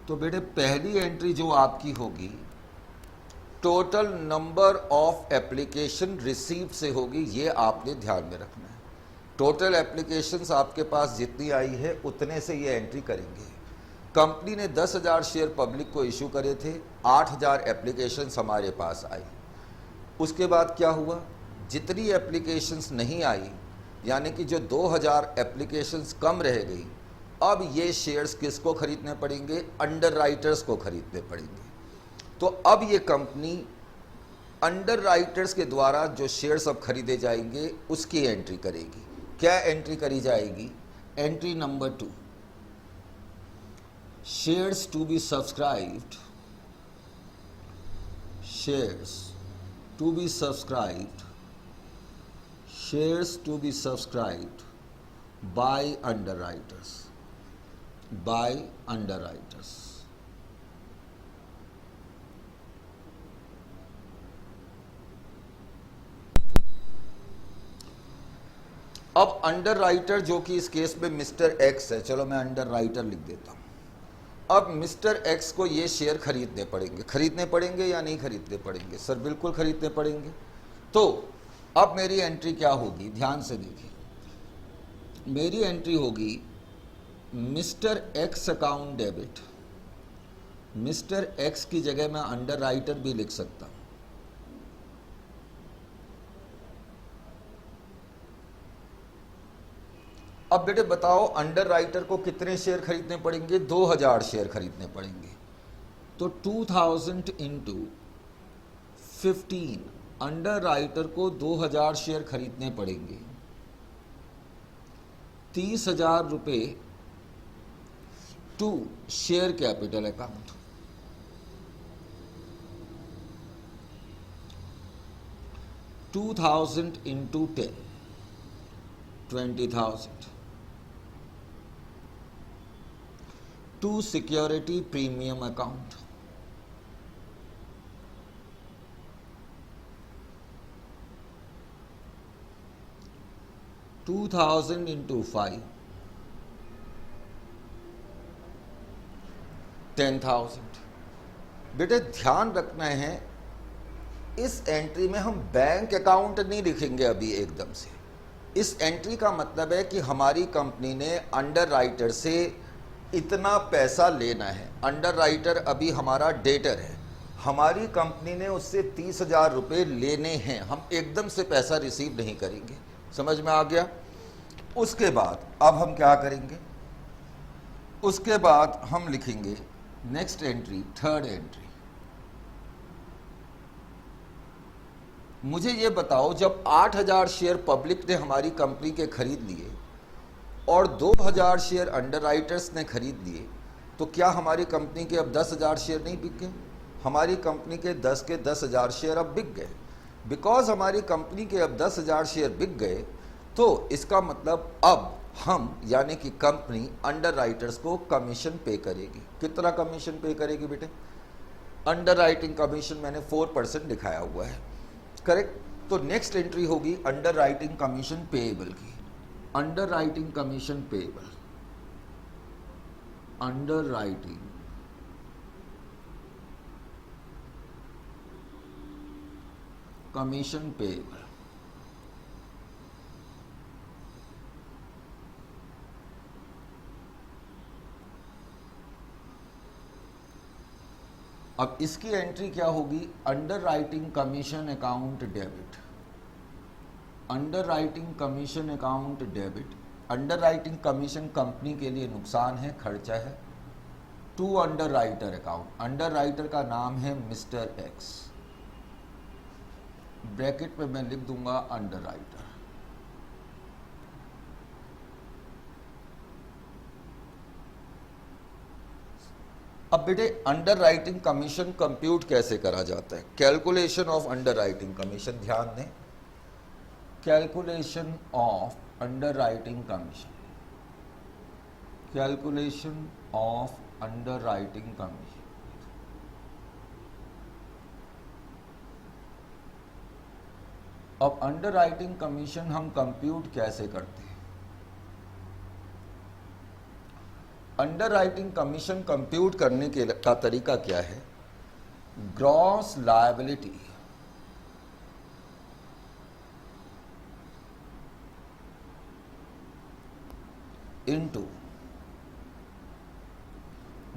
तो बेटे पहली एंट्री जो आपकी होगी total number of application receive से होगी, ये आपने ध्यान में रखना है। टोटल एप्लीकेशंस आपके पास जितनी आई है उतने से ये एंट्री करेंगे। कंपनी ने 10,000 शेयर पब्लिक को इशू करे थे, 8,000 एप्लीकेशंस हमारे पास आई। उसके बाद क्या हुआ, जितनी एप्लीकेशंस नहीं आई, यानी कि जो 2,000 एप्लीकेशंस कम रह गई, अब ये शेयर्स किसको खरीदने पड़ेंगे, अंडर राइटर्स को खरीदने पड़ेंगे। तो अब ये कंपनी अंडर राइटर्स के द्वारा जो शेयर्स अब खरीदे जाएंगे उसकी एंट्री करेगी। क्या एंट्री करी जाएगी, entry number 2, shares to be subscribed, shares to be subscribed, shares to be subscribed by under writers, by under writers. अब अंडर राइटर जो कि इस केस में मिस्टर एक्स है, चलो मैं अंडर राइटर लिख देता हूं। अब मिस्टर एक्स को ये शेयर खरीदने पड़ेंगे। खरीदने पड़ेंगे या नहीं खरीदने पड़ेंगे, सर बिल्कुल खरीदने पड़ेंगे। तो अब मेरी एंट्री क्या होगी, ध्यान से देखिए। मेरी एंट्री होगी mister x account debit. Mister x की जगह मैं अंडर राइटर भी लिख सकता हूं। अब बेटे बताओ अंडर राइटर को कितने शेयर खरीदने पड़ेंगे, 2,000 शेयर खरीदने पड़ेंगे। तो 2,000 इंटू 15, अंडर राइटर को 2,000 शेयर खरीदने पड़ेंगे। 30,000 रुपये to share capital account. $2,000 into 10, 20,000 to security premium account. $2,000 into 5, 10,000। बेटे ध्यान रखना है, इस एंट्री में हम बैंक अकाउंट नहीं लिखेंगे अभी एकदम से। इस एंट्री का मतलब है कि हमारी कंपनी ने अंडर राइटर से इतना पैसा लेना है। अंडर राइटर अभी हमारा डेटर है, हमारी कंपनी ने उससे 30,000 रुपये लेने हैं। हम एकदम से पैसा रिसीव नहीं करेंगे, समझ में आ गया। उसके बाद अब हम क्या करेंगे, उसके बाद हम लिखेंगे नेक्स्ट एंट्री, थर्ड एंट्री। मुझे ये बताओ, जब 8,000 शेयर पब्लिक ने हमारी कंपनी के खरीद लिए और 2,000 शेयर अंडर राइटर्स ने खरीद लिए, तो क्या हमारी कंपनी के अब 10,000 शेयर नहीं बिक गए? हमारी कंपनी के 10,000 शेयर अब बिक गए। बिकॉज हमारी कंपनी के अब 10,000 शेयर बिक गए, तो इसका मतलब अब हम यानी कि कंपनी अंडर राइटर्स को कमीशन पे करेगी। कितना कमीशन पे करेगी बेटे? अंडर राइटिंग कमीशन मैंने 4% दिखाया हुआ है, करेक्ट। तो नेक्स्ट एंट्री होगी अंडर राइटिंग कमीशन पेएबल की। underwriting commission payable, underwriting commission payable। अब इसकी एंट्री क्या होगी, underwriting commission account debit, underwriting commission account debit. Underwriting commission company के लिए नुकसान है, खर्चा है। टू अंडरराइटर अकाउंट, अंडरराइटर का नाम है मिस्टर एक्स, ब्रैकेट में मैं लिख दूंगा अंडरराइटर। अब बेटे अंडरराइटिंग कमीशन कंप्यूट कैसे करा जाता है, कैलकुलेशन ऑफ अंडरराइटिंग कमीशन, ध्यान दें, calculation of underwriting commission, calculation of underwriting commission. अब अंडरराइटिंग कमीशन हम कंप्यूट कैसे करते हैं, अंडरराइटिंग कमीशन कंप्यूट करने का तरीका क्या है, gross liability into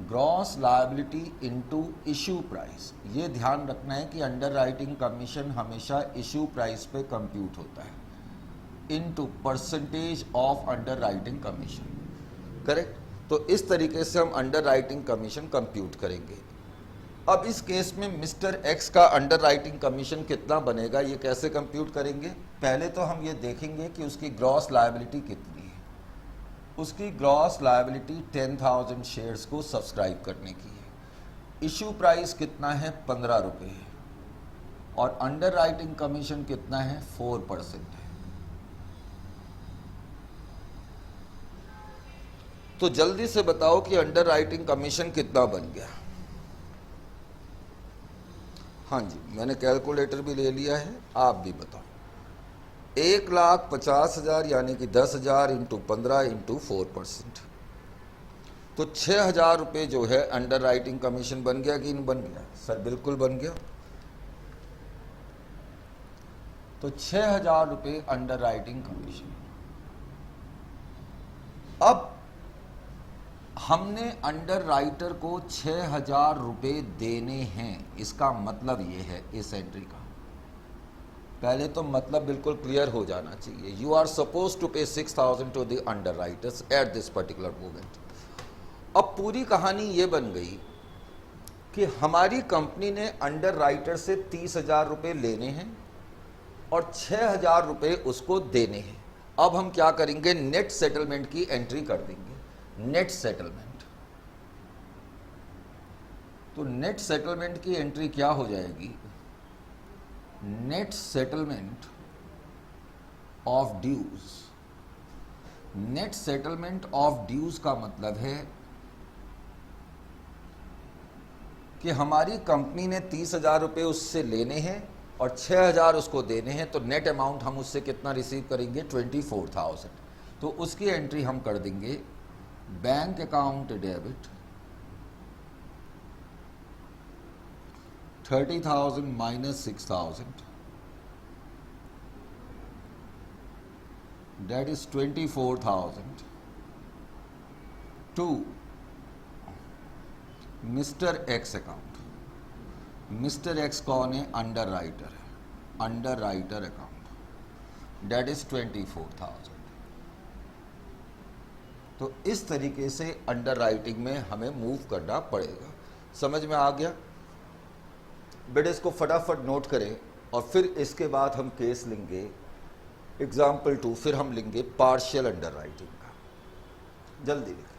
gross liability into issue price. ये ध्यान रखना है कि अंडरराइटिंग कमीशन हमेशा इशू प्राइस पे कंप्यूट होता है, into percentage of underwriting commission, correct. तो इस तरीके से हम अंडरराइटिंग कमीशन कंप्यूट करेंगे। अब इस केस में मिस्टर एक्स का अंडरराइटिंग कमीशन कितना बनेगा, ये कैसे कंप्यूट करेंगे, पहले तो हम ये देखेंगे कि उसकी ग्रॉस लायबिलिटी कितनी है। उसकी ग्रॉस लायबिलिटी 10,000 शेयर्स को सब्सक्राइब करने की है, इशू प्राइस कितना है 15 रुपये है, और अंडरराइटिंग कमीशन कितना है 4% है। तो जल्दी से बताओ कि अंडरराइटिंग कमीशन कितना बन गया। हाँ जी, मैंने कैलकुलेटर भी ले लिया है, आप भी बताओ। 1,50,000 यानी कि 10,000 इंटू 15 इंटू 4%, तो 6,000 रुपये जो है अंडरराइटिंग कमीशन बन गया कि नहीं बन गया, सर बिल्कुल बन गया। तो 6,000 रुपये अंडरराइटिंग कमीशन। अब हमने अंडरराइटर को 6,000 रुपये देने हैं, इसका मतलब ये है इस एंट्री का, पहले तो मतलब बिल्कुल क्लियर हो जाना चाहिए। You are suppose to pay 6,000 to the underwriters at this particular moment. अब पूरी कहानी ये बन गई कि हमारी कंपनी ने अंडरराइटर से 30,000 रुपये लेने हैं और 6,000 रुपये उसको देने हैं। अब हम क्या करेंगे, नेट सेटलमेंट की एंट्री कर देंगे, नेट सेटलमेंट। तो नेट सेटलमेंट की एंट्री क्या हो जाएगी, net settlement of dues. Net settlement of dues का मतलब है कि हमारी कंपनी ने 30,000 रुपये उससे लेने हैं और 6,000 उसको देने हैं, तो नेट अमाउंट हम उससे कितना रिसीव करेंगे, 24,000। तो उसकी एंट्री हम कर देंगे bank account debit 30,000 minus 6,000, that is 24,000 to mister x account. Mister x कौन है, अंडरराइटर है, अंडरराइटर अकाउंट, that is 24,000। तो इस तरीके से अंडरराइटिंग में हमें मूव करना पड़ेगा। समझ में आ गया बेटे, इसको फटाफट नोट करें और फिर इसके बाद हम केस लेंगे एग्जाम्पल 2, फिर हम लेंगे पार्शियल अंडरराइटिंग का। जल्दी लिखें।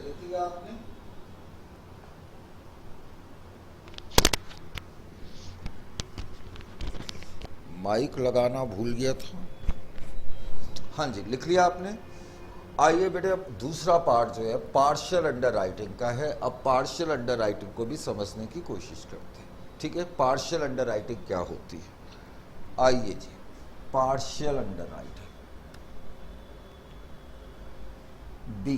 लिख लिया आपने? माइक लगाना भूल गया था। हाँ जी, लिख लिया आपने। आइए बेटे, अब दूसरा पार्ट जो है पार्शियल अंडर राइटिंग का है। अब पार्शियल अंडर राइटिंग को भी समझने की कोशिश करते हैं, ठीक है। पार्शियल अंडर राइटिंग क्या होती है? आइए जी, partial under writing. B,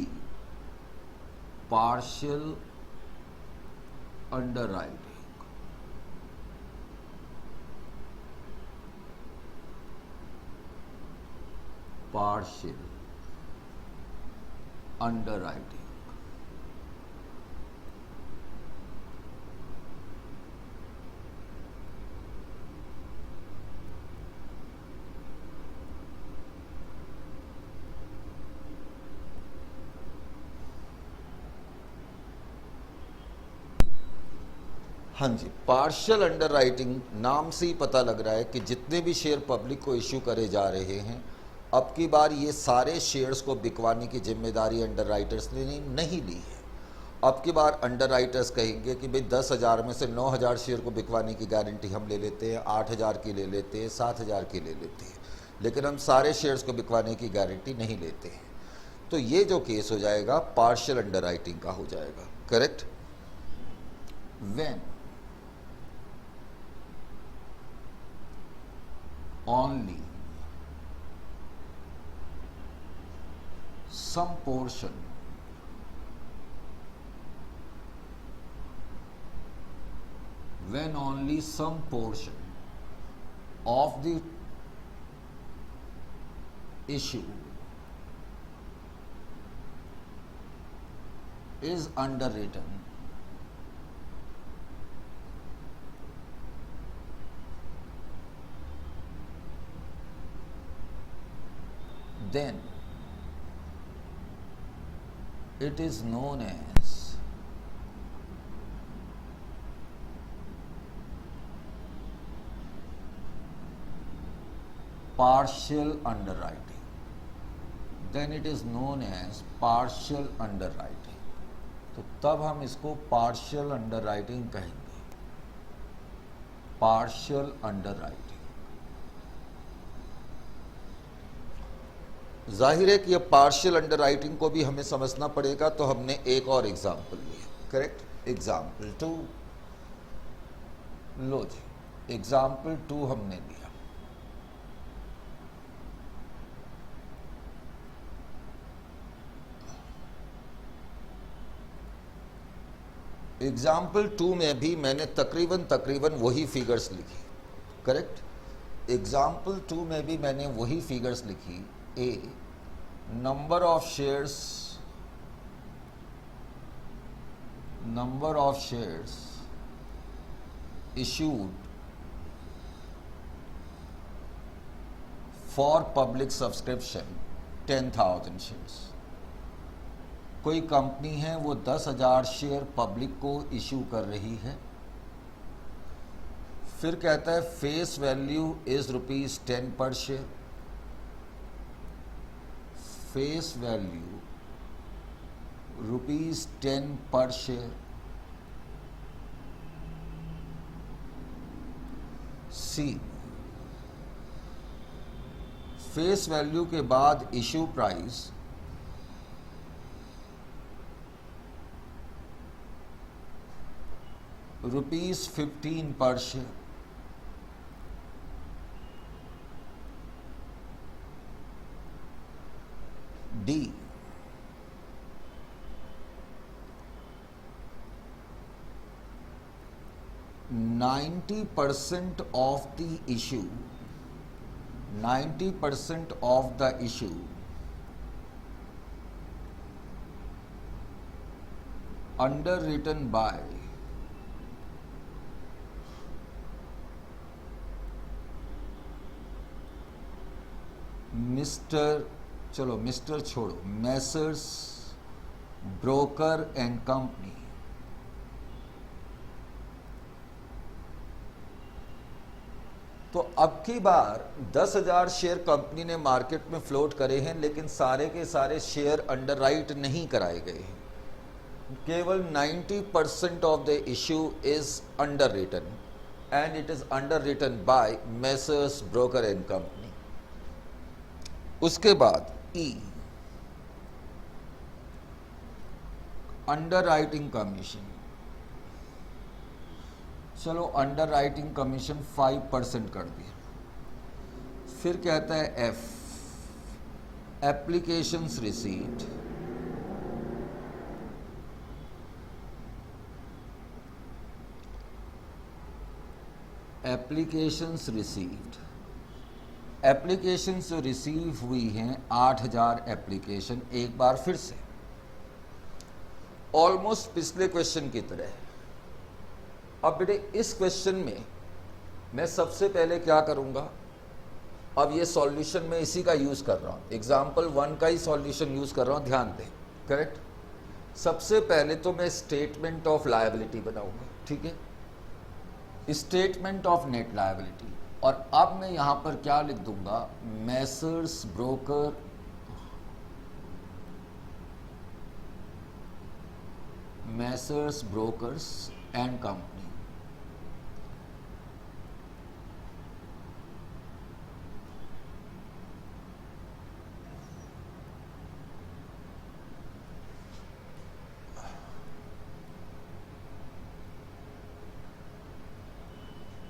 partial under writing. Partial under writing. हाँ जी, पार्शियल अंडर राइटिंग नाम से ही पता लग रहा है कि जितने भी शेयर पब्लिक को इश्यू करे जा रहे हैं, अब की बार ये सारे शेयर्स को बिकवाने की जिम्मेदारी अंडर राइटर्स ने नहीं ली है। अब की बार अंडर राइटर्स कहेंगे कि भाई 10,000 में से 9,000 शेयर को बिकवाने की गारंटी हम ले लेते हैं, 8,000 की ले लेते हैं, 7,000 की ले लेते हैं, लेकिन हम सारे शेयर्स को बिकवाने की गारंटी नहीं लेते हैं। तो ये जो केस हो जाएगा पार्शियल अंडर राइटिंग का हो जाएगा, correct. When only some portion when only some portion of the issue is underwritten, then it is known as partial underwriting. Then it is known as partial underwriting. तो तब हम इसको partial underwriting कहेंगे, partial underwriting। जाहिर है कि ये partial under writing को भी हमें समझना पड़ेगा, तो हमने एक और एग्जाम्पल लिया, करेक्ट। एग्जाम्पल 2 लो जी, एग्जाम्पल 2 हमने लिया। एग्जाम्पल 2 में भी मैंने तकरीबन वही फिगर्स लिखी, करेक्ट। एग्जाम्पल 2 में भी मैंने वही फिगर्स लिखी। A, number of shares issued for public subscription 10,000 shares। कोई कंपनी है वो 10,000 शेयर पब्लिक को इश्यू कर रही है। फिर कहता है फेस वैल्यू इज ₹10 पर शेयर। फेस वैल्यू ₹10 पर शेयर। सी, फेस वैल्यू के बाद इश्यू प्राइस ₹15 पर share. D, %90 of the issue, 90% of the issue underwritten by mister छोड़ो, मैसर्स ब्रोकर एंड कंपनी। तो अब की बार 10,000 शेयर कंपनी ने मार्केट में फ्लोट करे हैं, लेकिन सारे के सारे शेयर अंडरराइट नहीं कराए गए हैं। केवल 90% of the issue is under written and it is under written by messrs broker and company. उसके बाद ई, अंडर राइटिंग कमीशन। चलो अंडर राइटिंग कमीशन 5% कर दिया। फिर कहता है F, applications received, applications received, applications जो रिसीव हुई हैं 8000 एप्लीकेशन, एक बार फिर से ऑलमोस्ट पिछले क्वेश्चन की तरह। अब बेटे इस क्वेश्चन में मैं सबसे पहले क्या करूंगा, अब ये सॉल्यूशन में इसी का यूज कर रहा हूं, एग्जाम्पल 1 का ही सॉल्यूशन यूज कर रहा हूं, ध्यान दें, करेक्ट। सबसे पहले तो मैं स्टेटमेंट ऑफ लायबिलिटी बनाऊंगा, ठीक है, स्टेटमेंट ऑफ नेट लायबिलिटी। और अब मैं यहां पर क्या लिख दूंगा, messrs broker brokers and company.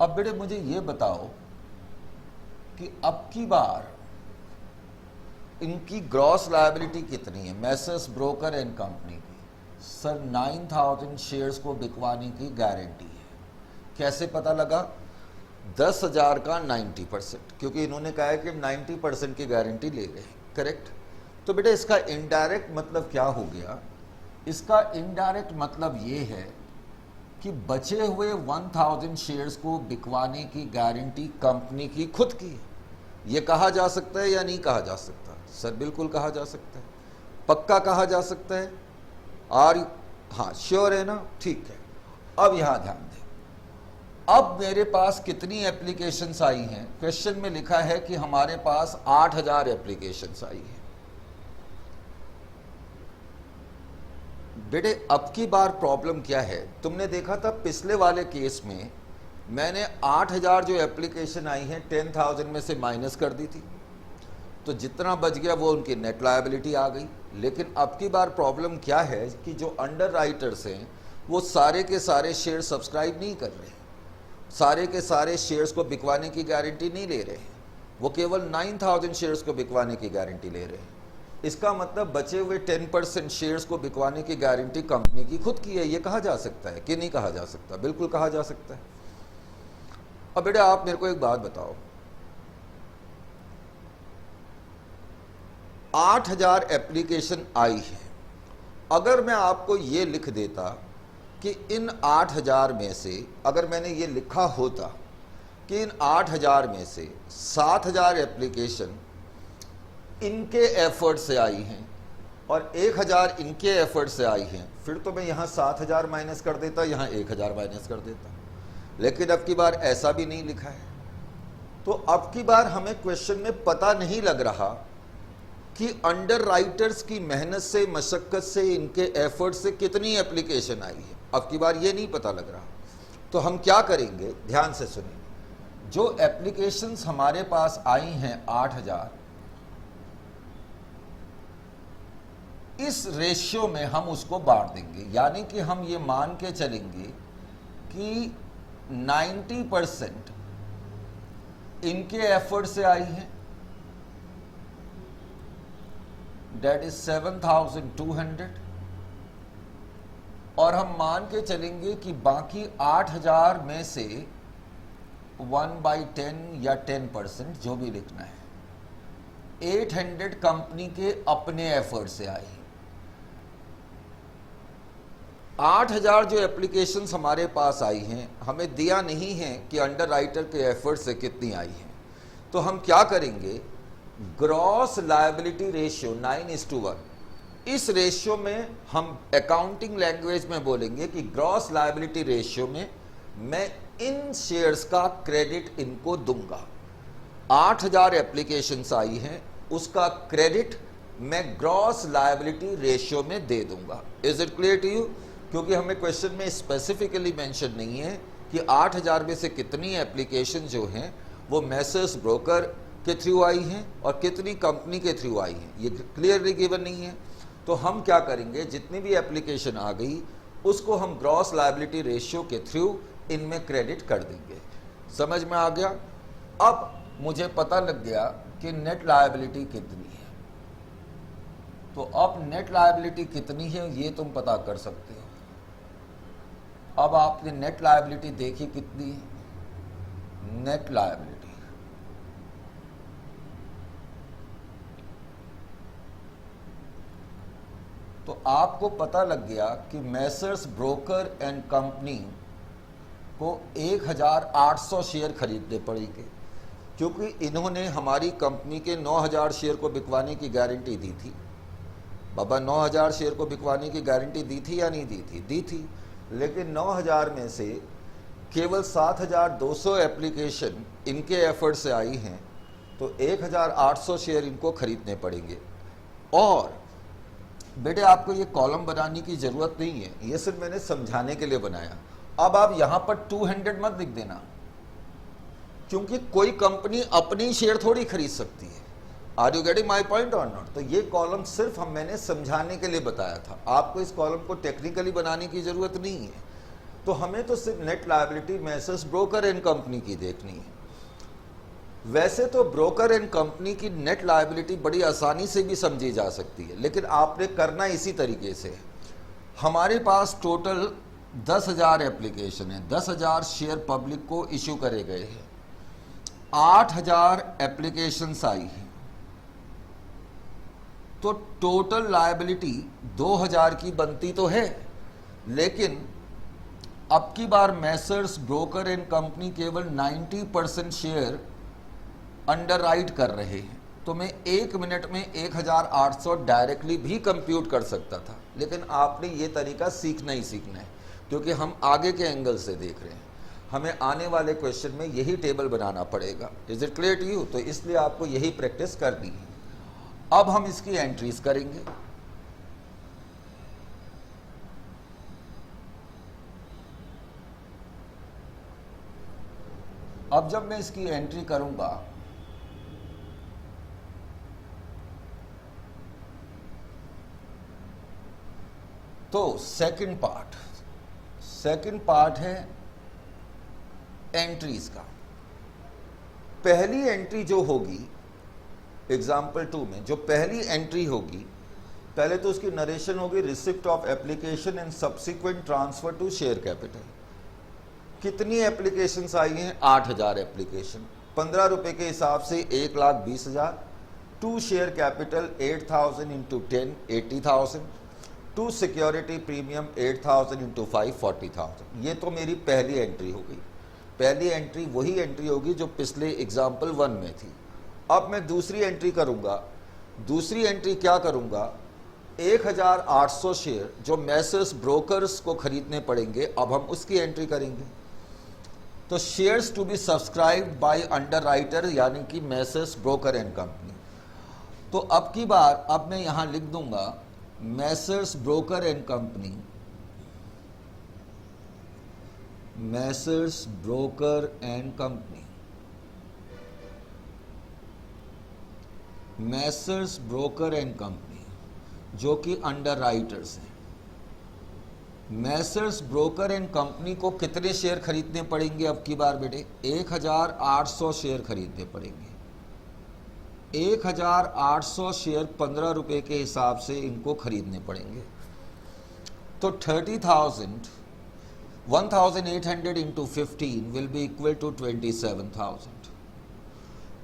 अब बेटे मुझे ये बताओ कि अब की बार इनकी ग्रॉस लायबिलिटी कितनी है, मेसर्स ब्रोकर एंड कंपनी की। सर 9000 शेयर्स को बिकवाने की गारंटी है। कैसे पता लगा, 10,000 का 90%, क्योंकि इन्होंने कहा है कि 90% की गारंटी ले रहे हैं, करेक्ट। तो बेटा इसका इनडायरेक्ट मतलब क्या हो गया, इसका इनडायरेक्ट मतलब ये है कि बचे हुए 1000 शेयर्स को बिकवाने की गारंटी कंपनी की खुद की है। ये कहा जा सकता है या नहीं कहा जा सकता? सर बिल्कुल कहा जा सकता है, पक्का कहा जा सकता है। हाँ श्योर है ना, ठीक है। अब यहां ध्यान दें, अब मेरे पास कितनी एप्लीकेशंस आई हैं, क्वेश्चन में लिखा है कि हमारे पास 8000 एप्लीकेशंस आई हैं। बेटे अब की बार प्रॉब्लम क्या है, तुमने देखा था पिछले वाले केस में मैंने 8000 जो एप्लीकेशन आई हैं 10,000 में से माइनस कर दी थी, तो जितना बच गया वो उनकी नेट लायबिलिटी आ गई। लेकिन अब की बार प्रॉब्लम क्या है कि जो अंडर राइटर्स हैं वो सारे के सारे शेयर सब्सक्राइब नहीं कर रहे, सारे के सारे शेयर्स को बिकवाने की गारंटी नहीं ले रहे, वो केवल 9000 शेयर्स को बिकवाने की गारंटी ले रहे हैं। इसका मतलब बचे हुए 10% शेयर्स को बिकवाने की गारंटी कंपनी की खुद की है। ये कहा जा सकता है कि नहीं कहा जा सकता? बिल्कुल कहा जा सकता है। अब बेटा आप मेरे को एक बात बताओ, 8000 एप्लीकेशन आई है, अगर मैं आपको ये लिख देता कि इन 8000 में से, अगर मैंने ये लिखा होता कि इन 8000 में से 7000 एप्लीकेशन इनके एफर्ट से आई हैं और 1000 इनके एफर्ट से आई हैं, फिर तो मैं यहाँ 7000 माइनस कर देता, यहाँ 1000 माइनस कर देता। लेकिन अब की बार ऐसा भी नहीं लिखा है, तो अब की बार हमें क्वेश्चन में पता नहीं लग रहा कि अंडर राइटर्स की मेहनत से, मशक्कत से, इनके एफर्ट से कितनी एप्लीकेशन आई है। अब की बार ये नहीं पता लग रहा, तो हम क्या करेंगे, ध्यान से सुनिए। जो एप्लीकेशंस हमारे पास आई हैं 8000, इस रेशियो में हम उसको बांट देंगे, यानी कि हम ये मान के चलेंगे कि 90% इनके एफर्ट से आई हैं, डेट इज 7200, और हम मान के चलेंगे कि बाकी 8000 में से 1/10 या 10% जो भी लिखना है, 800 कंपनी के अपने एफर्ट से आई। 8000 जो एप्लीकेशंस हमारे पास आई हैं, हमें दिया नहीं है कि अंडर राइटर के एफर्ट से कितनी आई हैं, तो हम क्या करेंगे, ग्रॉस लायबिलिटी रेशियो 9:1, इस रेशियो में हम अकाउंटिंग लैंग्वेज में बोलेंगे कि ग्रॉस लायबिलिटी रेशियो में मैं इन शेयर्स का क्रेडिट इनको दूंगा। 8000 एप्लीकेशंस आई हैं, उसका क्रेडिट मैं ग्रॉस लायबिलिटी रेशियो में दे दूंगा। Is it clear to you? क्योंकि हमें क्वेश्चन में स्पेसिफिकली मेंशन नहीं है कि 8000 में से कितनी एप्लीकेशन जो हैं वो मैसर्स ब्रोकर के थ्रू आई हैं और कितनी कंपनी के थ्रू आई हैं, ये क्लियरली गिवन नहीं है। तो हम क्या करेंगे, जितनी भी एप्लीकेशन आ गई उसको हम ग्रॉस लायबिलिटी रेशियो के थ्रू इनमें क्रेडिट कर देंगे। समझ में आ गया? अब मुझे पता लग गया कि नेट लायबिलिटी कितनी है, तो अब नेट लायबिलिटी कितनी है ये तुम पता कर सकते हो। अब आपने नेट लायबिलिटी देखी कितनी है, नेट लायबिलिटी तो आपको पता लग गया कि मैसर्स ब्रोकर एंड कंपनी को 1800 शेयर खरीदने पड़ेंगे, क्योंकि इन्होंने हमारी कंपनी के 9000 शेयर को बिकवाने की गारंटी दी थी। बाबा 9000 शेयर को बिकवाने की गारंटी दी थी या नहीं दी थी? दी थी। लेकिन 9000 में से केवल 7200 एप्लीकेशन इनके एफर्ट से आई हैं, तो 1800 शेयर इनको खरीदने पड़ेंगे। और बेटे आपको ये कॉलम बनाने की ज़रूरत नहीं है, ये सिर्फ मैंने समझाने के लिए बनाया। अब आप यहाँ पर 200 मत लिख देना, क्योंकि कोई कंपनी अपनी शेयर थोड़ी खरीद सकती है। Are you getting my point or not? तो ये कॉलम सिर्फ मैंने समझाने के लिए बताया था, आपको इस कॉलम को टेक्निकली बनाने की ज़रूरत नहीं है। तो हमें तो सिर्फ net liability Messrs broker and company की देखनी है। वैसे तो ब्रोकर एंड कंपनी की नेट लायबिलिटी बड़ी आसानी से भी समझी जा सकती है, लेकिन आपने करना इसी तरीके से। हमारे पास टोटल 10,000 एप्लीकेशन है, 10,000 शेयर पब्लिक को इशू करे गए हैं, 8,000 एप्लीकेशंस आई हैं, तो टोटल लायबिलिटी 2,000 की बनती तो है। लेकिन अब की बार मैसर्स ब्रोकर एंड कंपनी केवल 90% शेयर अंडर राइट कर रहे हैं, तो मैं 1 मिनट में 1800 डायरेक्टली भी कंप्यूट कर सकता था। लेकिन आपने ये तरीका सीखना ही सीखना है, क्योंकि हम आगे के एंगल से देख रहे हैं, हमें आने वाले क्वेश्चन में यही टेबल बनाना पड़ेगा। Is it clear to you? तो इसलिए आपको यही प्रैक्टिस करनी है। अब हम इसकी एंट्रीज करेंगे। अब जब मैं इसकी एंट्री करूंगा तो सेकंड पार्ट है एंट्रीज का। पहली एंट्री जो होगी एग्जाम्पल 2 में, जो पहली एंट्री होगी, पहले तो उसकी नरेशन होगी receipt of application and subsequent transfer to share capital. कितनी एप्लीकेशंस आई हैं? 8,000 एप्लीकेशन। 15 रुपए के हिसाब से 1,20,000। To share capital 8,000 into 10 80,000। To security premium 8,000 into 5 40,000। ये तो मेरी पहली एंट्री हो गई। पहली एंट्री वही एंट्री होगी जो पिछले एग्जाम्पल 1 में थी। अब मैं दूसरी एंट्री करूंगा। दूसरी एंट्री क्या करूंगा? 1800 शेयर जो मैसर्स ब्रोकर्स को खरीदने पड़ेंगे, अब हम उसकी एंट्री करेंगे। तो shares to be subscribed by under writer, यानी कि मैसर्स ब्रोकर एंड कंपनी। तो अब की बार अब मैं यहां लिख दूंगा Messrs broker and company, Messrs broker and company, Messrs broker and company, जो कि अंडर राइटर्स हैं। मैसर्स ब्रोकर एंड कंपनी को कितने शेयर खरीदने पड़ेंगे अब की बार बेटे? 1800 शेयर खरीदने पड़ेंगे। 1800 शेयर 15 रुपए के हिसाब से इनको खरीदने पड़ेंगे। तो 1800 into 15 will be equal to 27,000।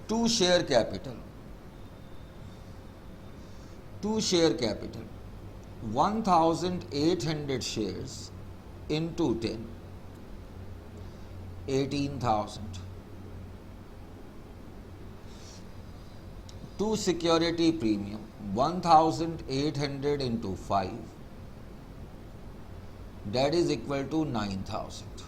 To share capital 1,800 shares into 10 18,000। To security premium 1,800 into 5, that is equal to 9,000।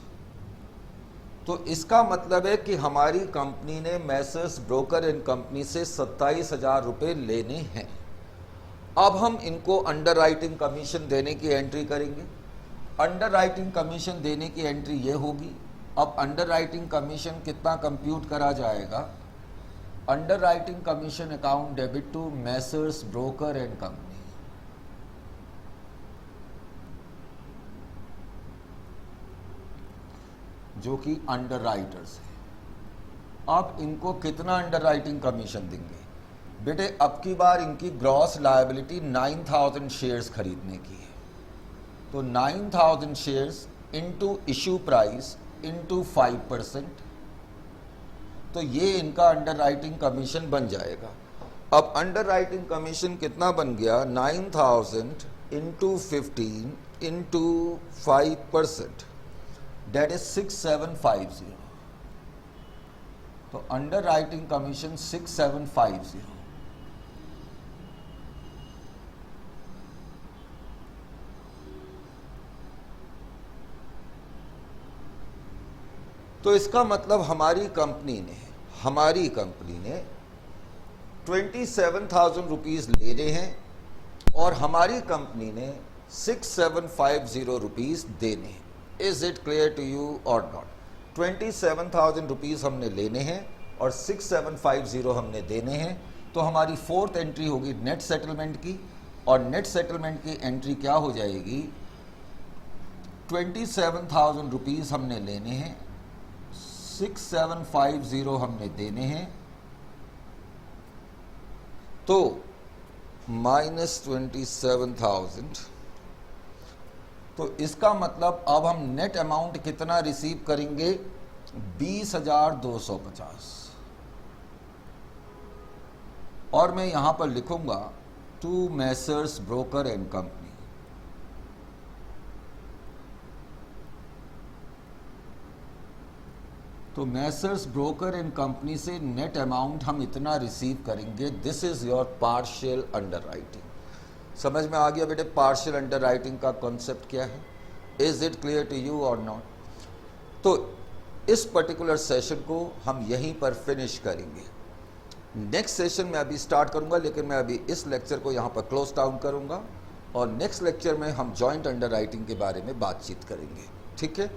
तो इसका मतलब है कि हमारी कंपनी ने मैसर्स ब्रोकर एंड कंपनी से 27,000 रुपये लेने हैं। अब हम इनको अंडर राइटिंग कमीशन देने की एंट्री करेंगे। अंडर राइटिंग कमीशन देने की एंट्री ये होगी। अब अंडर राइटिंग कमीशन कितना कंप्यूट करा जाएगा? Under writing commission account debit to messrs broker and company, जो कि अंडर राइटर्स है। अब इनको कितना अंडर राइटिंग कमीशन देंगे? बेटे अब की बार इनकी ग्रॉस लायबिलिटी 9000 शेयर्स खरीदने की है, तो 9000 shares into issue price into 5%, तो ये इनका अंडर राइटिंग कमीशन बन जाएगा। अब अंडर राइटिंग कमीशन कितना बन गया? 9000 इंटू 15 इंटू 5%, डेट इज 6750। तो अंडर राइटिंग कमीशन 6750। तो इसका मतलब हमारी कंपनी ने 27,000 रुपीज लेने हैं और हमारी कंपनी ने 6750 रुपीज देने हैं। Is it clear to you or not? 27,000 rupees हमने लेने हैं और 6750 हमने देने हैं। तो हमारी फोर्थ एंट्री होगी नेट सेटलमेंट की, और नेट सेटलमेंट की एंट्री क्या हो जाएगी? 27,000 रुपीज हमने लेने हैं, 6750 हमने देने हैं, तो -27,000। तो इसका मतलब अब हम नेट अमाउंट कितना रिसीव करेंगे? 20,250। और मैं यहां पर लिखूंगा to messrs broker and company. तो मैसर्स ब्रोकर एंड कंपनी से नेट अमाउंट हम इतना रिसीव करेंगे। This is your partial under writing. समझ में आ गया बेटे पार्शियल अंडर राइटिंग का कॉन्सेप्ट क्या है? Is it clear to you or not? तो इस पर्टिकुलर सेशन को हम यहीं पर फिनिश करेंगे। नेक्स्ट सेशन में अभी स्टार्ट करूंगा, लेकिन मैं अभी इस लेक्चर को यहाँ पर क्लोज डाउन करूंगा और नेक्स्ट लेक्चर में हम जॉइंट अंडर राइटिंग के बारे में बातचीत करेंगे। ठीक है?